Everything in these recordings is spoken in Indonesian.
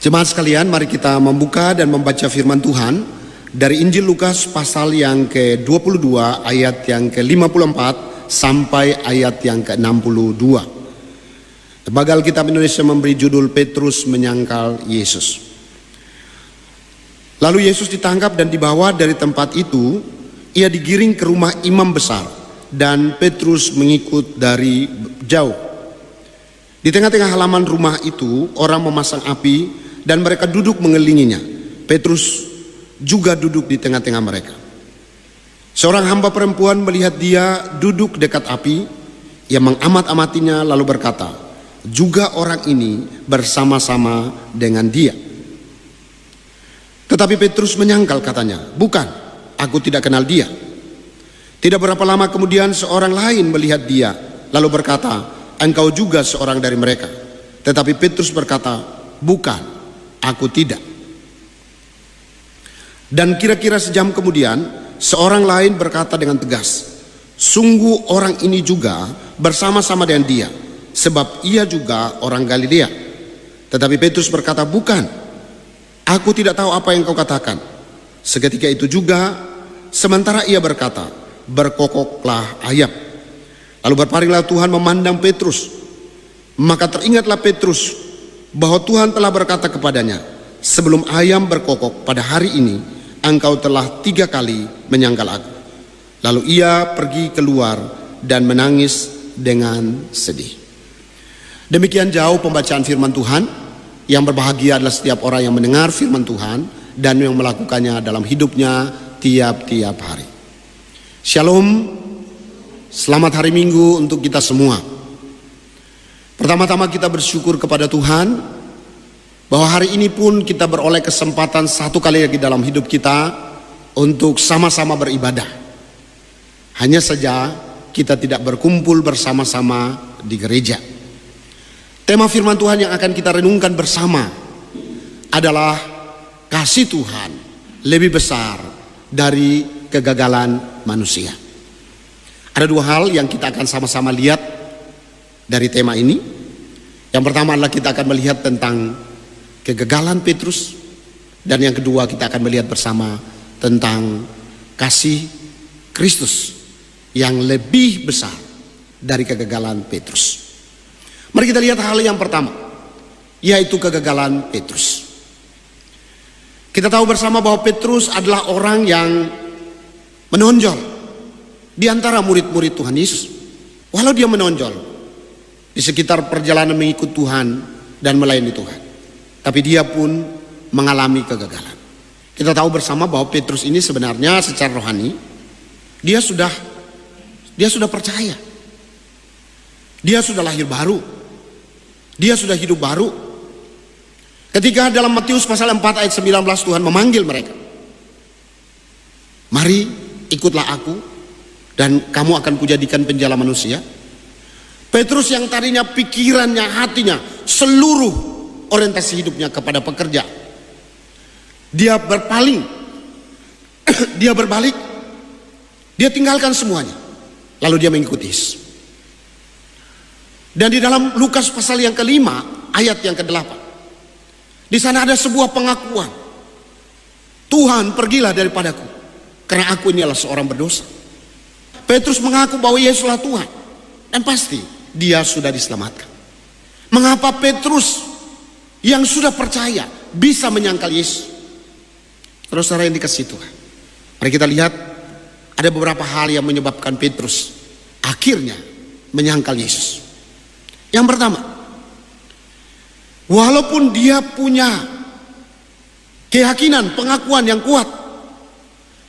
Jemaat sekalian, mari kita membuka dan membaca firman Tuhan dari Injil Lukas pasal yang ke-22 ayat yang ke-54 sampai ayat yang ke-62. Lembaga Alkitab Indonesia memberi judul Petrus menyangkal Yesus. Lalu Yesus ditangkap dan dibawa dari tempat itu. Ia digiring ke rumah imam besar dan Petrus mengikut dari jauh. Di tengah-tengah halaman rumah itu orang memasang api dan mereka duduk mengelilinginya. Petrus juga duduk di tengah-tengah mereka. Seorang hamba perempuan melihat dia duduk dekat api. Ia mengamat-amatinya lalu berkata, juga orang ini bersama-sama dengan dia. Tetapi Petrus menyangkal, katanya, bukan, aku tidak kenal dia. Tidak berapa lama kemudian seorang lain melihat dia lalu berkata, engkau juga seorang dari mereka. Tetapi Petrus berkata, bukan, aku tidak. Dan kira-kira sejam kemudian seorang lain berkata dengan tegas, sungguh orang ini juga bersama-sama dengan dia, sebab ia juga orang Galilea. Tetapi Petrus berkata, bukan, aku tidak tahu apa yang kau katakan. Seketika itu juga sementara ia berkata, berkokoklah ayam. Lalu berpalinglah Tuhan memandang Petrus. Maka teringatlah Petrus bahwa Tuhan telah berkata kepadanya, sebelum ayam berkokok pada hari ini, engkau telah 3 kali menyangkal aku. Lalu ia pergi keluar dan menangis dengan sedih. Demikian jauh pembacaan firman Tuhan. Yang berbahagia adalah setiap orang yang mendengar firman Tuhan dan yang melakukannya dalam hidupnya tiap-tiap hari. Shalom, selamat hari Minggu untuk kita semua. Pertama-tama kita bersyukur kepada Tuhan bahwa hari ini pun kita beroleh kesempatan satu kali lagi dalam hidup kita untuk sama-sama beribadah. Hanya saja kita tidak berkumpul bersama-sama di gereja. Tema firman Tuhan yang akan kita renungkan bersama adalah kasih Tuhan lebih besar dari kegagalan manusia. Ada 2 hal yang kita akan sama-sama lihat dari tema ini. Yang pertama adalah kita akan melihat tentang kegagalan Petrus, dan yang kedua kita akan melihat bersama tentang kasih Kristus yang lebih besar dari kegagalan Petrus. Mari kita lihat hal yang pertama, yaitu kegagalan Petrus. Kita tahu bersama bahwa Petrus adalah orang yang menonjol di antara murid-murid Tuhan Yesus. Walau dia menonjol di sekitar perjalanan mengikut Tuhan dan melayani Tuhan, tapi dia pun mengalami kegagalan. Kita tahu bersama bahwa Petrus ini sebenarnya secara rohani dia sudah percaya. Dia sudah lahir baru. Dia sudah hidup baru. Ketika dalam Matius pasal 4 ayat 19 Tuhan memanggil mereka, mari ikutlah aku dan kamu akan kujadikan penjala manusia. Petrus yang tadinya pikirannya, hatinya, seluruh orientasi hidupnya kepada pekerja, dia berpaling, dia berbalik, dia tinggalkan semuanya, lalu dia mengikuti Yesus. Dan di dalam Lukas pasal yang ke-5 ayat yang ke-8, di sana ada sebuah pengakuan, Tuhan pergilah daripadaku karena aku ini adalah seorang berdosa. Petrus mengaku bahwa Yesuslah Tuhan, dan pasti dia sudah diselamatkan. Mengapa Petrus yang sudah percaya bisa menyangkal Yesus? Saudara yang dikasihi Tuhan, mari kita lihat ada beberapa hal yang menyebabkan Petrus akhirnya menyangkal Yesus. Yang pertama, walaupun dia punya keyakinan, pengakuan yang kuat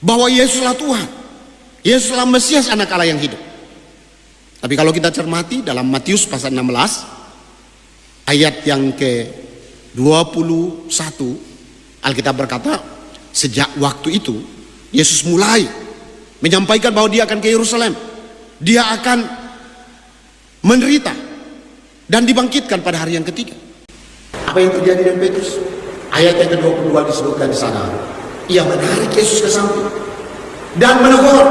bahwa Yesuslah Tuhan, Yesuslah Mesias, anak Allah yang hidup, tapi kalau kita cermati dalam Matius pasal 16 ayat yang ke-21, Alkitab berkata, sejak waktu itu Yesus mulai menyampaikan bahwa dia akan ke Yerusalem, dia akan menderita dan dibangkitkan pada hari yang ketiga. Apa yang terjadi dengan Petrus? Ayat yang ke-22 disebutkan di sana, ia menarik Yesus ke samping dan menegur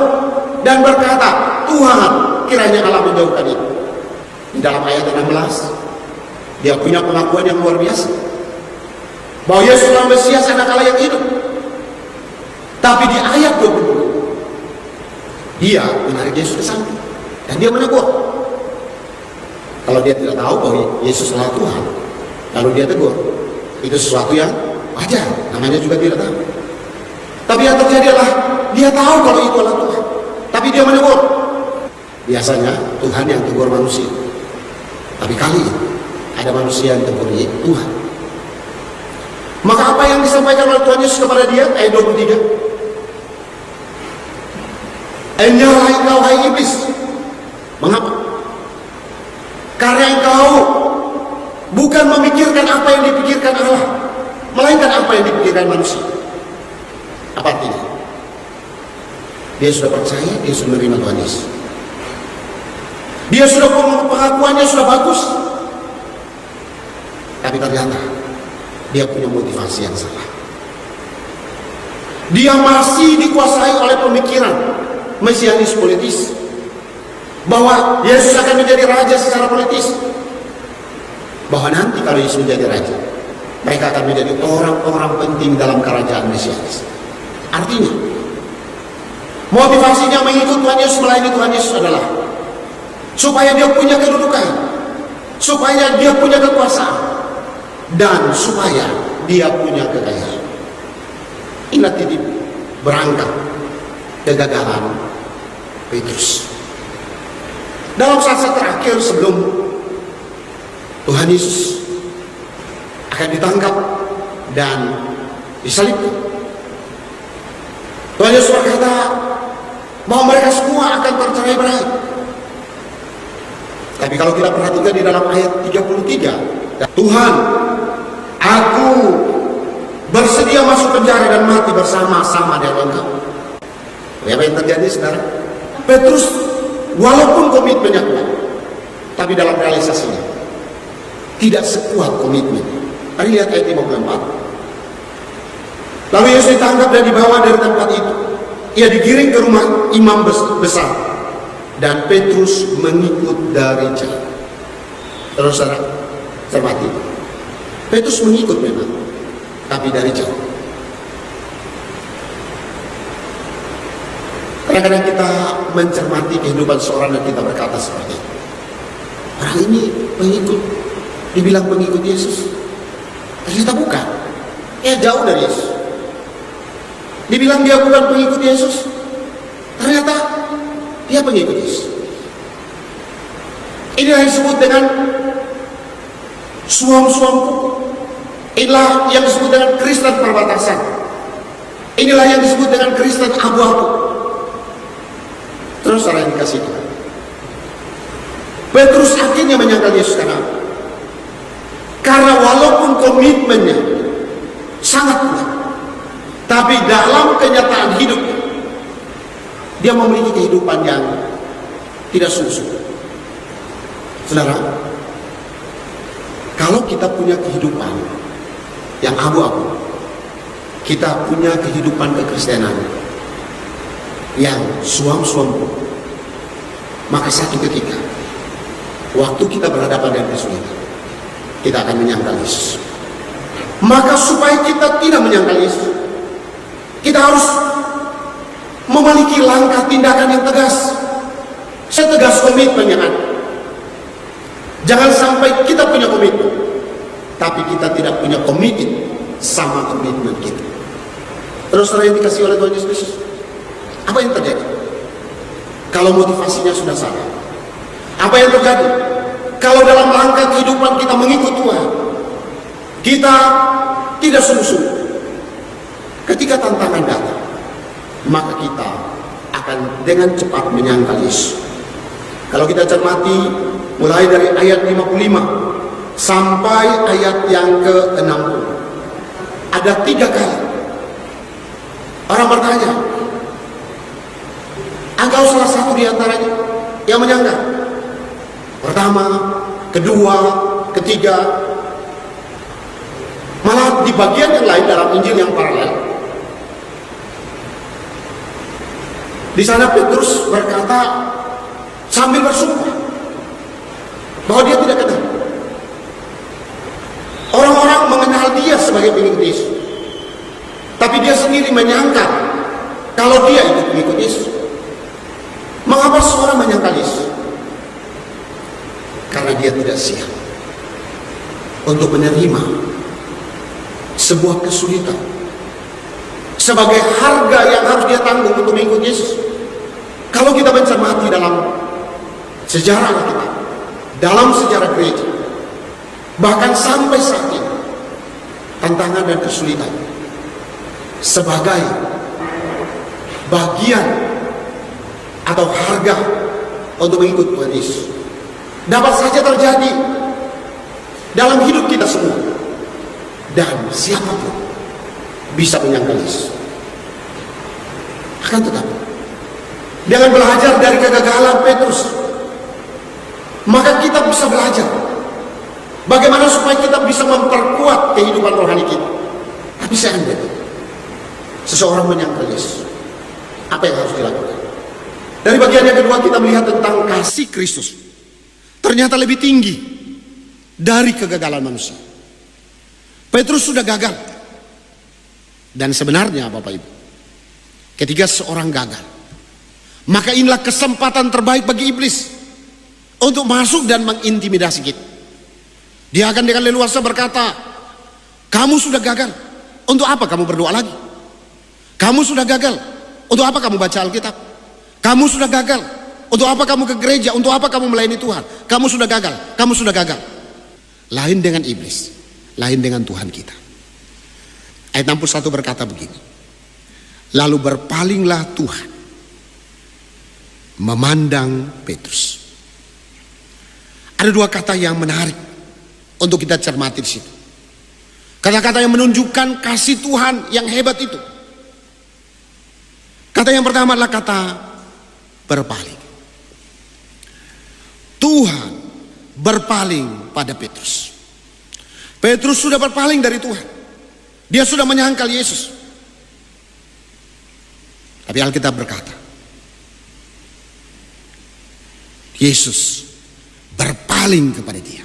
dan berkata, Tuhan, kiranya Allah menjauhkan itu. Di dalam ayat 16 dia punya pengakuan yang luar biasa. bahwa Yesus adalah Mesias, anak Allah yang hidup. Tapi di ayat 20 dia menarik Yesus ke samping dan dia menegur. Kalau dia tidak tahu bahwa Yesus adalah Tuhan, lalu dia tegur, itu sesuatu yang wajar, namanya juga tidak tahu. Tapi yang terjadi adalah dia tahu kalau itu adalah Tuhan, tapi dia menegur. Biasanya Tuhan yang tegur manusia, tapi kali ini ada manusia yang tegur Tuhan. Maka apa yang disampaikan oleh Tuhan Yesus kepada dia? Ayat 23. Enyahlah engkau hai iblis. Mengapa? Karena engkau bukan memikirkan apa yang dipikirkan Allah, melainkan apa yang dipikirkan manusia. Apa artinya? Dia sudah percaya, dia sudah menerima Tuhan Yesus. Dia sudah pengakuannya sudah bagus. Tapi ternyata dia punya motivasi yang salah. Dia masih dikuasai oleh pemikiran mesianis politis, bahwa Yesus akan menjadi raja secara politis, bahwa nanti kalau Yesus menjadi raja, mereka akan menjadi orang-orang penting dalam kerajaan mesianis. Artinya motivasinya mengikut Tuhan Yesus, melayani Tuhan Yesus adalah supaya dia punya kedudukan, supaya dia punya kekuasaan, dan supaya dia punya kekayaan. Inilah titik berangkat kegagalan Petrus. Dalam saat-saat terakhir sebelum Tuhan Yesus akan ditangkap dan disalibkan, Tuhan Yesus berkata bahwa mereka semua akan tercerai-berai. Tapi kalau kita perhatikan di dalam ayat 33, Tuhan, aku bersedia masuk penjara dan mati bersama-sama dengan engkau. Apa yang terjadi saudara? Petrus walaupun komitmennya kuat, tapi dalam realisasinya tidak sekuat komitmen. Mari lihat ayat 54. Lalu Yesus ditangkap dan dibawa dari tempat itu. Ia digiring ke rumah imam besar, dan Petrus mengikut dari jauh. Terus saudara cermati, Petrus mengikut memang, tapi dari jauh. Kadang-kadang kita mencermati kehidupan seorang dan kita berkata seperti itu. Orang ini pengikut, dibilang pengikut Yesus, ternyata bukan. Dia jauh dari Yesus. Dibilang dia bukan pengikut Yesus, ternyata dia pengikut Yesus. Inilah yang disebut dengan suam-suam. Inilah yang disebut dengan Kristen perbatasan. Inilah yang disebut dengan Kristen abu-abu. Terus orang yang dikasih Tuhan, Petrus akhirnya menyangkal Yesus karena walaupun komitmennya sangat kuat, tapi dalam kenyataan hidup dia memiliki kehidupan yang tidak sungguh-sungguh. Saudara, kalau kita punya kehidupan yang abu-abu, kita punya kehidupan kekristenan yang suam-suam, maka satu ketika waktu kita berhadapan dengan kesulitan, kita akan menyangkal Yesus. Maka supaya kita tidak menyangkal Yesus, kita harus memiliki langkah tindakan yang tegas, setegas komitmen yang ada. Jangan sampai kita punya komitmen, tapi kita tidak punya komitmen sama komitmen kita. Terus yang dikasih oleh Tuhan Yesus, apa yang terjadi? Kalau motivasinya sudah salah, apa yang terjadi? Kalau dalam langkah kehidupan kita mengikut Tuhan, kita tidak sungguh-sungguh, ketika tantangan datang, maka kita akan dengan cepat menyangkal Yesus. Kalau kita cermati mulai dari ayat 55 sampai ayat yang ke-60, ada 3 kali orang bertanya, engkau salah satu di antaranya yang menyangkal. Pertama, kedua, ketiga. Malah di bagian yang lain dalam Injil yang paralel, di sana Petrus berkata sambil bersumpah bahwa dia tidak kenal. Orang-orang mengenal dia sebagai pengikut Yesus. Tapi dia sendiri menyangka kalau dia itu pengikut Yesus. Mengapa seorang menyangkal Yesus? Karena dia tidak siap untuk menerima sebuah kesulitan sebagai harga yang harus dia tanggung untuk mengikut Yesus. Kalau kita mencermati dalam sejarah kita, dalam sejarah gereja, bahkan sampai saat ini, tantangan dan kesulitan sebagai bagian atau harga untuk mengikut Tuhan Yesus dapat saja terjadi dalam hidup kita semua, dan siapapun bisa menyangkal Yesus. Akan tetapi dengan belajar dari kegagalan Petrus, maka kita bisa belajar bagaimana supaya kita bisa memperkuat kehidupan rohani kita. Tapi seandainya seseorang menyangkal Yesus, apa yang harus dilakukan? Dari bagian yang kedua kita melihat tentang kasih Kristus ternyata lebih tinggi dari kegagalan manusia. Petrus sudah gagal. Dan sebenarnya Bapak Ibu, ketika seorang gagal, maka inilah kesempatan terbaik bagi iblis untuk masuk dan mengintimidasi kita. Dia akan dengan leluasa berkata, kamu sudah gagal, untuk apa kamu berdoa lagi? Kamu sudah gagal, untuk apa kamu baca Alkitab? Kamu sudah gagal, untuk apa kamu ke gereja? Untuk apa kamu melayani Tuhan? Kamu sudah gagal, kamu sudah gagal. Lain dengan iblis, lain dengan Tuhan kita. Ayat 61 berkata begini, lalu berpalinglah Tuhan memandang Petrus. Ada dua kata yang menarik untuk kita cermati di situ. Kata-kata yang menunjukkan kasih Tuhan yang hebat itu. Kata yang pertama adalah kata berpaling. Tuhan berpaling pada Petrus. Petrus sudah berpaling dari Tuhan. Dia sudah menyangkal Yesus. Tapi Alkitab berkata, Yesus berpaling kepada dia.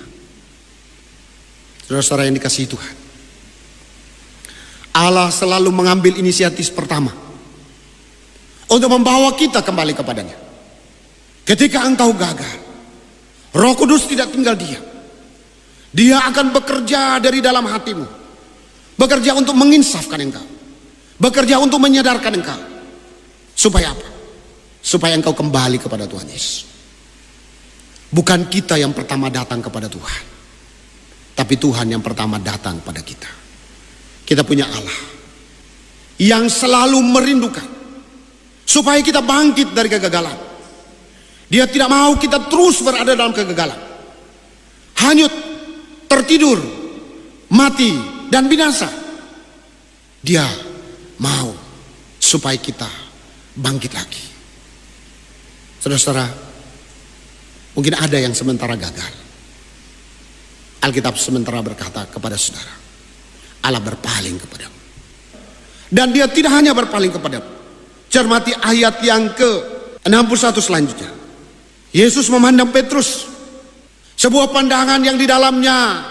Saudara-saudara yang dikasihi Tuhan, Allah selalu mengambil inisiatif pertama untuk membawa kita kembali kepadanya. Ketika engkau gagal, Roh Kudus tidak tinggal diam. Dia akan bekerja dari dalam hatimu, bekerja untuk menginsafkan engkau, bekerja untuk menyadarkan engkau. Supaya apa? Supaya engkau kembali kepada Tuhan Yesus. Bukan kita yang pertama datang kepada Tuhan, tapi Tuhan yang pertama datang pada kita. Kita punya Allah yang selalu merindukan supaya kita bangkit dari kegagalan. Dia tidak mau kita terus berada dalam kegagalan, hanyut, tertidur, mati, dan binasa. Dia mau supaya kita bangkit lagi. Saudara-saudara, mungkin ada yang sementara gagal. Alkitab sementara berkata kepada saudara, Allah berpaling kepadamu. Dan dia tidak hanya berpaling kepadamu. Cermati ayat yang ke-61 selanjutnya. Yesus memandang Petrus, sebuah pandangan yang di dalamnya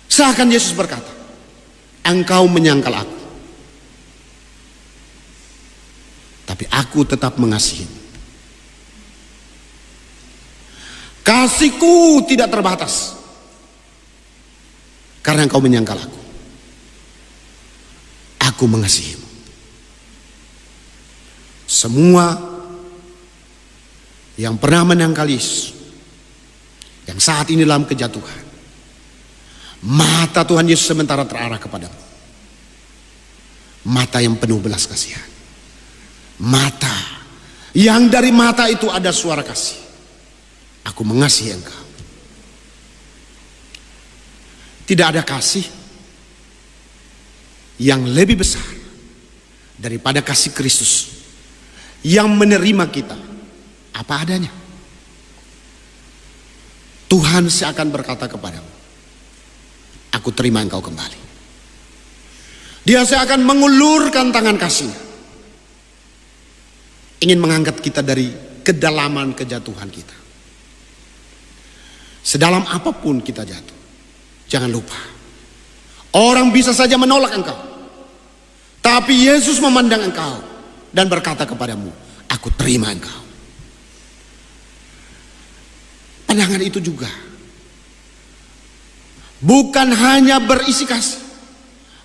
seakan Yesus berkata, engkau menyangkal aku, tapi aku tetap mengasihimu. Kasihku tidak terbatas karena engkau menyangkal aku. Aku mengasihimu. Semua yang pernah menyangkal Yesus, yang saat ini dalam kejatuhan, mata Tuhan Yesus sementara terarah kepadamu. Mata yang penuh belas kasihan. Mata yang dari mata itu ada suara kasih. Aku mengasihi engkau. Tidak ada kasih yang lebih besar daripada kasih Kristus yang menerima kita apa adanya. Tuhan seakan berkata kepadamu, aku terima engkau kembali. Dia seakan mengulurkan tangan kasihnya, ingin mengangkat kita dari kedalaman kejatuhan kita. Sedalam apapun kita jatuh, jangan lupa Orang bisa saja menolak engkau, tapi Yesus memandang engkau dan berkata kepadamu, aku terima engkau. Pandangan itu juga bukan hanya berisi kasih,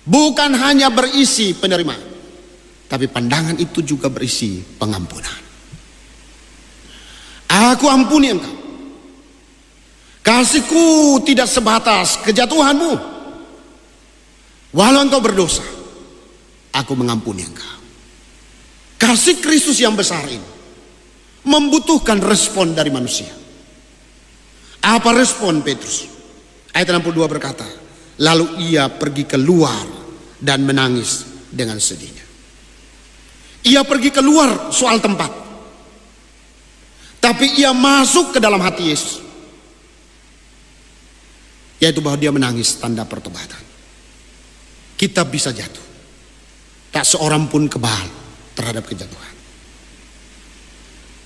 bukan hanya berisi penerimaan, tapi pandangan itu juga berisi pengampunan. Aku ampuni engkau. Kasihku tidak sebatas kejatuhanmu. Walau engkau berdosa, aku mengampuni engkau. Kasih Kristus yang besar ini membutuhkan respon dari manusia. Apa respon Petrus? Ayat 62 berkata, lalu ia pergi keluar dan menangis dengan sedihnya. Ia pergi keluar soal tempat, tapi ia masuk ke dalam hati Yesus, yaitu bahwa dia menangis tanda pertobatan. Kita bisa jatuh, tak seorang pun kebal terhadap kejatuhan.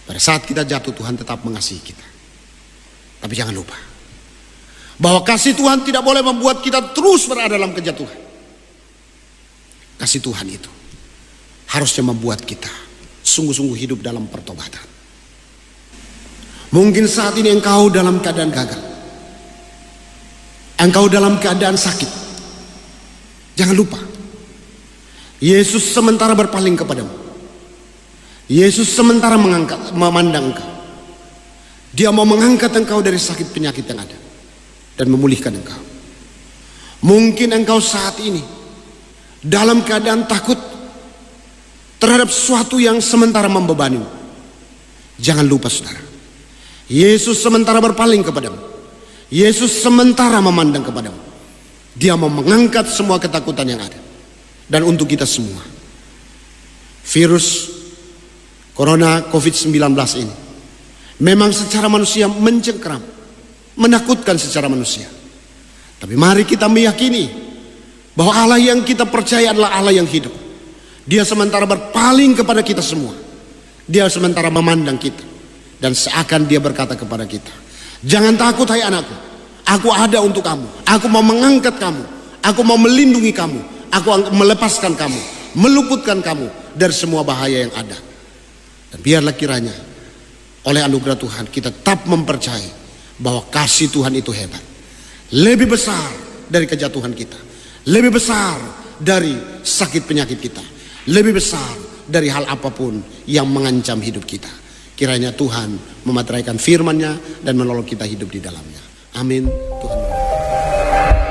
Pada saat kita jatuh, Tuhan tetap mengasihi kita. Tapi jangan lupa bahwa kasih Tuhan tidak boleh membuat kita terus berada dalam kejatuhan. Kasih Tuhan itu harusnya membuat kita sungguh-sungguh hidup dalam pertobatan. Mungkin saat ini engkau dalam keadaan gagal, engkau dalam keadaan sakit. Jangan lupa, Yesus sementara berpaling kepadamu. Yesus sementara memandang engkau. Dia mau mengangkat engkau dari sakit penyakit yang ada dan memulihkan engkau. Mungkin engkau saat ini dalam keadaan takut terhadap sesuatu yang sementara membebanimu. Jangan lupa saudara, Yesus sementara berpaling kepadamu. Yesus sementara memandang kepadamu. Dia mau mengangkat semua ketakutan yang ada. Dan untuk kita semua, virus Corona COVID-19 ini memang secara manusia mencengkeram, menakutkan secara manusia. Tapi mari kita meyakini bahwa Allah yang kita percaya adalah Allah yang hidup. Dia sementara berpaling kepada kita semua. Dia sementara memandang kita. Dan seakan dia berkata kepada kita, jangan takut hai anakku, aku ada untuk kamu. Aku mau mengangkat kamu. Aku mau melindungi kamu. Aku akan melepaskan kamu, meluputkan kamu dari semua bahaya yang ada. Dan biarlah kiranya oleh anugerah Tuhan kita tetap mempercayai bahwa kasih Tuhan itu hebat. Lebih besar dari kejatuhan kita. Lebih besar dari sakit penyakit kita. Lebih besar dari hal apapun yang mengancam hidup kita. Kiranya Tuhan memateraikan firman-Nya dan menolong kita hidup di dalamnya. Amin. Tuhan memberkati.